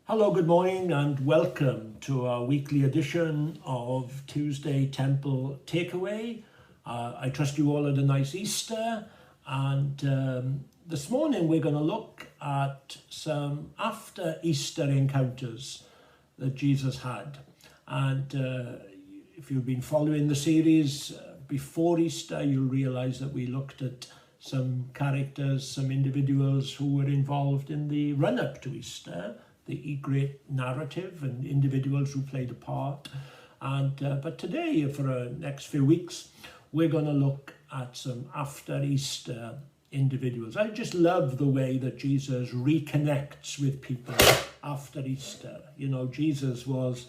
Hello, good morning, and welcome to our weekly edition of Tuesday Temple Takeaway. I trust you all had a nice Easter, and this morning we're going to look at some after Easter encounters that Jesus had. And if you've been following the series before Easter, you'll realize that we looked at some characters, some individuals who were involved in the run-up to Easter, the great narrative and individuals who played a part. But today, for the next few weeks, we're going to look at some after Easter individuals. I just love the way that Jesus reconnects with people after Easter. You know, Jesus was,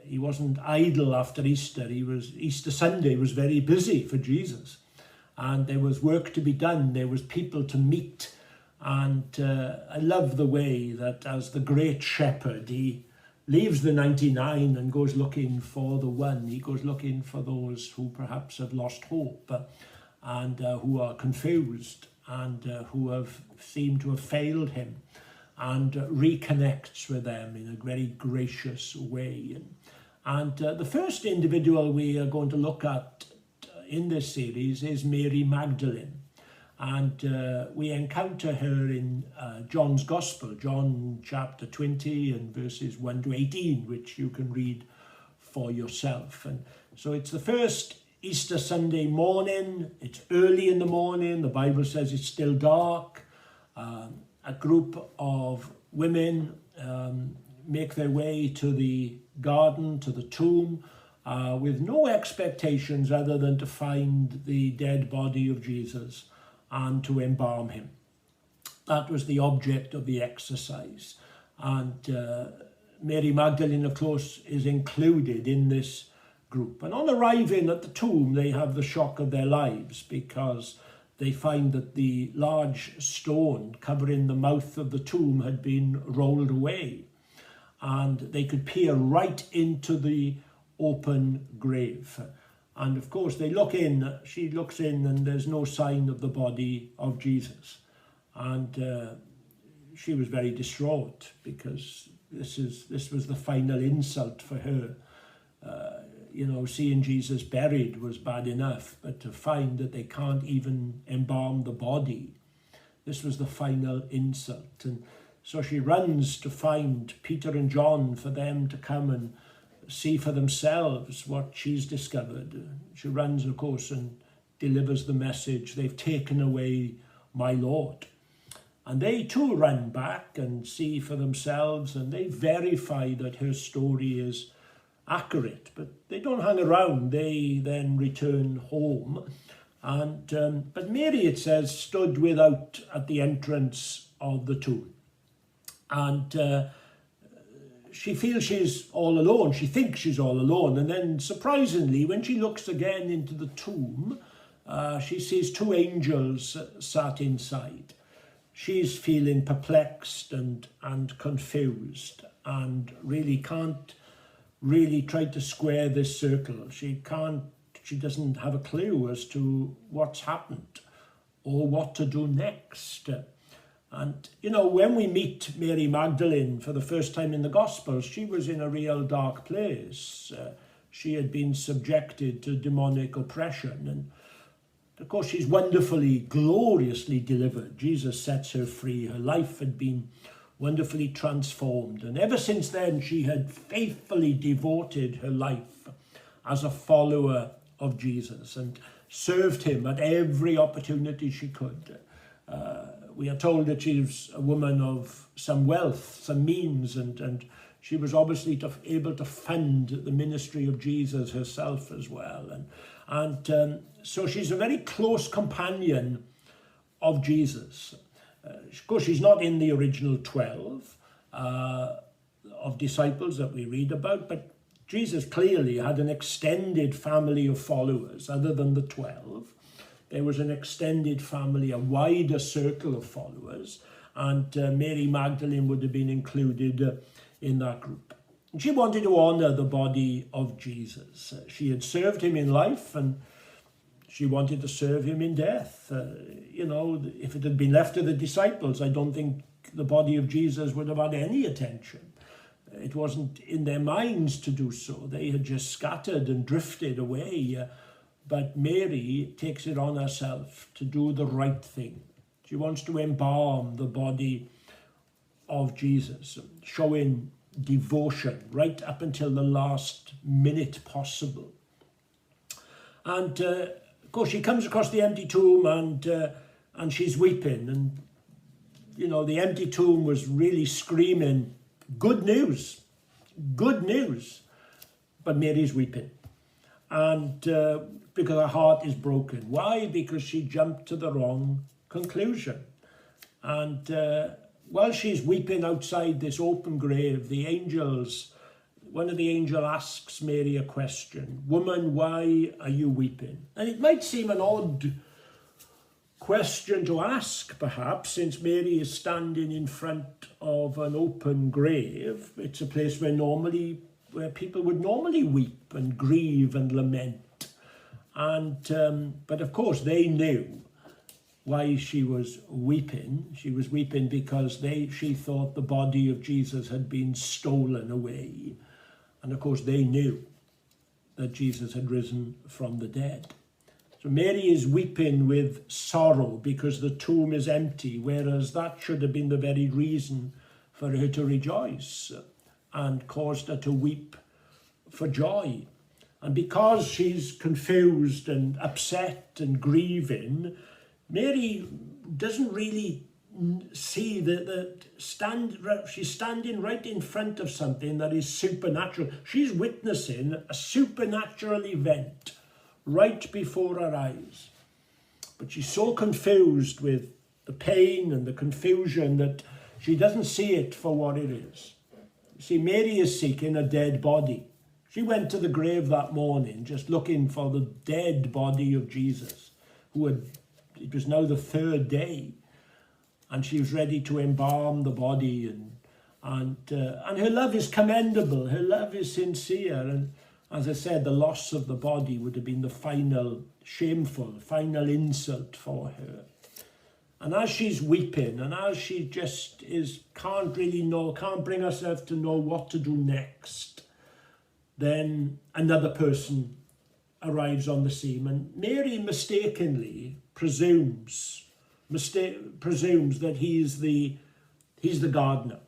he wasn't idle after Easter. Easter Sunday was very busy for Jesus. And there was work to be done. There was people to meet. And I love the way that as the great shepherd, he leaves the 99 and goes looking for the one. He goes looking for those who perhaps have lost hope and who are confused and who have seemed to have failed him, and reconnects with them in a very gracious way. And the first individual we are going to look at in this series is Mary Magdalene. And we encounter her in John's Gospel, John chapter 20 and verses 1 to 18, which you can read for yourself. And so it's the first Easter Sunday morning. It's early in the morning. The Bible says it's still dark. A group of women make their way to the garden, to the tomb, with no expectations other than to find the dead body of Jesus and to embalm him. That was the object of the exercise. And Mary Magdalene, of course, is included in this group. And on arriving at the tomb, they have the shock of their lives, because they find that the large stone covering the mouth of the tomb had been rolled away. And they could peer right into the open grave. And of course, they look in, she looks in, and there's no sign of the body of Jesus. And she was very distraught, because this was the final insult for her. You know, seeing Jesus buried was bad enough, but to find that they can't even embalm the body, this was the final insult. And so she runs to find Peter and John for them to come and see for themselves what she's discovered. She runs, of course, and delivers the message: they've taken away my Lord. And they too run back and see for themselves, and they verify that her story is accurate. But they don't hang around. They then return home. And but Mary, it says, stood without at the entrance of the tomb. And she feels she's all alone. She thinks she's all alone. And then, surprisingly, when she looks again into the tomb, she sees two angels sat inside. She's feeling perplexed and confused, and really can't really try to square this circle. She doesn't have a clue as to what's happened or what to do next. And, you know, when we meet Mary Magdalene for the first time in the Gospels, she was in a real dark place. She had been subjected to demonic oppression. And, of course, she's wonderfully, gloriously delivered. Jesus sets her free. Her life had been wonderfully transformed. And ever since then, she had faithfully devoted her life as a follower of Jesus and served him at every opportunity she could. We are told that she was a woman of some wealth, some means, and she was obviously able to fund the ministry of Jesus herself as well. And so she's a very close companion of Jesus. Of course, she's not in the original 12 of disciples that we read about, but Jesus clearly had an extended family of followers other than the 12. There was an extended family, a wider circle of followers, and Mary Magdalene would have been included in that group. And she wanted to honour the body of Jesus. She had served him in life, and she wanted to serve him in death. You know, if it had been left to the disciples, I don't think the body of Jesus would have had any attention. It wasn't in their minds to do so. They had just scattered and drifted away. But Mary takes it on herself to do the right thing. She wants to embalm the body of Jesus, showing devotion right up until the last minute possible. And of course, she comes across the empty tomb and she's weeping. And, you know, the empty tomb was really screaming, good news, good news. But Mary's weeping. And because her heart is broken. Why? Because she jumped to the wrong conclusion. And while she's weeping outside this open grave, one of the angels asks Mary a question. Woman, why are you weeping? And it might seem an odd question to ask, perhaps, since Mary is standing in front of an open grave. It's a place where people would normally weep and grieve and lament. And but of course they knew why she was weeping. She was weeping because she thought the body of Jesus had been stolen away. And of course they knew that Jesus had risen from the dead. So Mary is weeping with sorrow because the tomb is empty, whereas that should have been the very reason for her to rejoice and caused her to weep for joy. And because she's confused and upset and grieving, Mary doesn't really see she's standing right in front of something that is supernatural. She's witnessing a supernatural event right before her eyes. But she's so confused with the pain and the confusion that she doesn't see it for what it is. You see, Mary is seeking a dead body. She went to the grave that morning just looking for the dead body of Jesus, it was now the third day, and she was ready to embalm the body, and her love is commendable, her love is sincere, and as I said, the loss of the body would have been the final insult for her. And as she's weeping, and as she just can't bring herself to know what to do next, then another person arrives on the scene, and Mary mistakenly presumes that he's the gardener.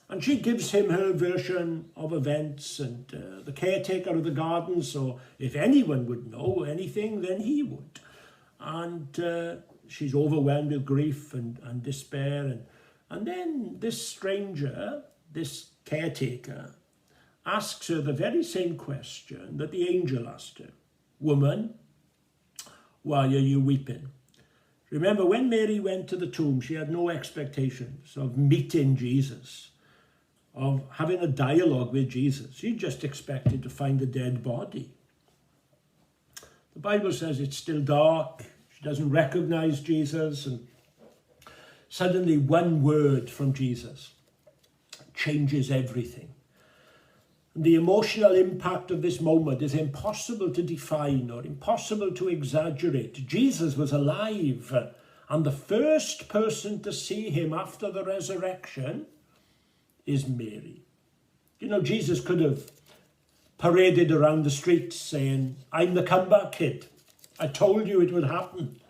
And she gives him her version of events, and the caretaker of the garden, so if anyone would know anything, then he would. And she's overwhelmed with grief and despair. And then this stranger, this caretaker, asks her the very same question that the angel asked her. Woman, why are you weeping? Remember, when Mary went to the tomb, she had no expectations of meeting Jesus, of having a dialogue with Jesus. She just expected to find a dead body. The Bible says it's still dark. She doesn't recognize Jesus. And suddenly one word from Jesus changes everything. And the emotional impact of this moment is impossible to define or impossible to exaggerate. Jesus was alive, and the first person to see him after the resurrection is Mary. You know, Jesus could have paraded around the streets saying, I'm the comeback kid. I told you it would happen.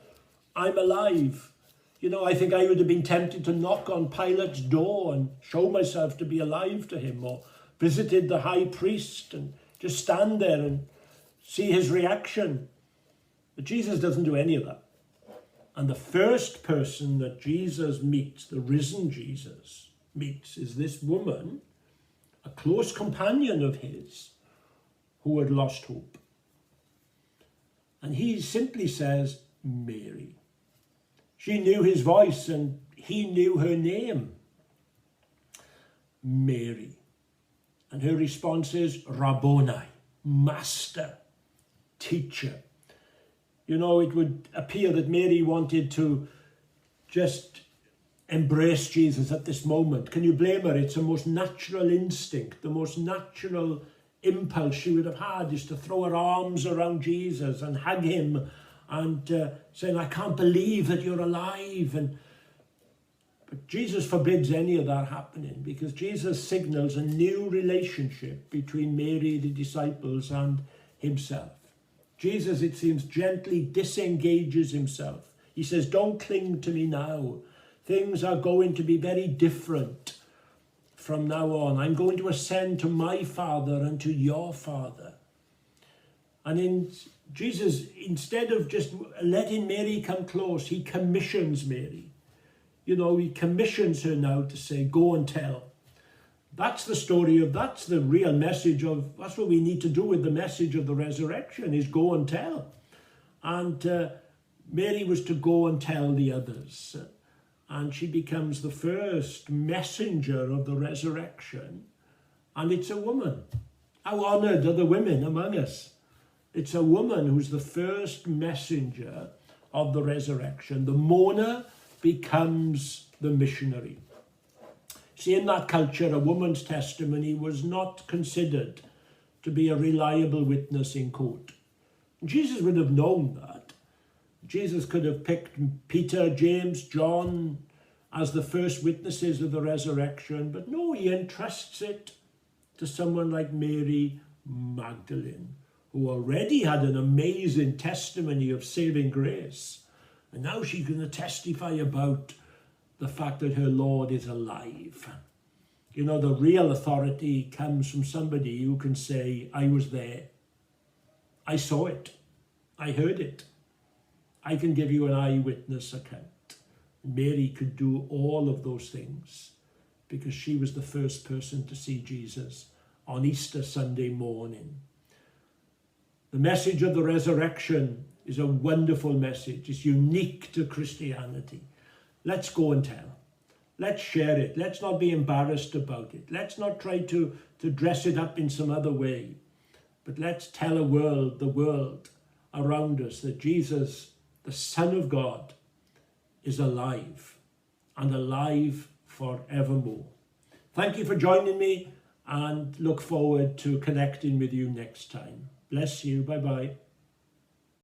I'm alive. You know, I think I would have been tempted to knock on Pilate's door and show myself to be alive to him, or visited the high priest and just stand there and see his reaction. But Jesus doesn't do any of that. And the first person that Jesus meets, the risen Jesus meets, is this woman, a close companion of his, who had lost hope. And he simply says, Mary. She knew his voice and he knew her name. Mary. And her response is Rabboni, master, teacher. You know, it would appear that Mary wanted to just embrace Jesus at this moment. Can you blame her? It's the most natural instinct, the most natural impulse she would have had is to throw her arms around Jesus and hug him and saying, I can't believe that you're alive. But Jesus forbids any of that happening, because Jesus signals a new relationship between Mary, the disciples, and himself. Jesus, it seems, gently disengages himself. He says, don't cling to me now. Things are going to be very different from now on. I'm going to ascend to my Father and to your Father. And in Jesus, instead of just letting Mary come close, he commissions Mary. You know, he commissions her now to say, go and tell. That's the story of, that's the real message of, that's what we need to do with the message of the resurrection, is go and tell. And Mary was to go and tell the others. And she becomes the first messenger of the resurrection. And it's a woman. How honoured are the women among us? It's a woman who's the first messenger of the resurrection. The mourner becomes the missionary. See, in that culture, a woman's testimony was not considered to be a reliable witness in court. Jesus would have known that. Jesus could have picked Peter, James, John as the first witnesses of the resurrection, but no, he entrusts it to someone like Mary Magdalene, who already had an amazing testimony of saving grace. And now she's going to testify about the fact that her Lord is alive. You know, the real authority comes from somebody who can say, I was there. I saw it. I heard it. I can give you an eyewitness account. Mary could do all of those things because she was the first person to see Jesus on Easter Sunday morning. The message of the resurrection is a wonderful message. It's unique to Christianity. Let's go and tell. Let's share it. Let's not be embarrassed about it. Let's not try to dress it up in some other way. But let's tell the world around us that Jesus, the Son of God, is alive and alive forevermore. Thank you for joining me and look forward to connecting with you next time. Bless you. Bye-bye.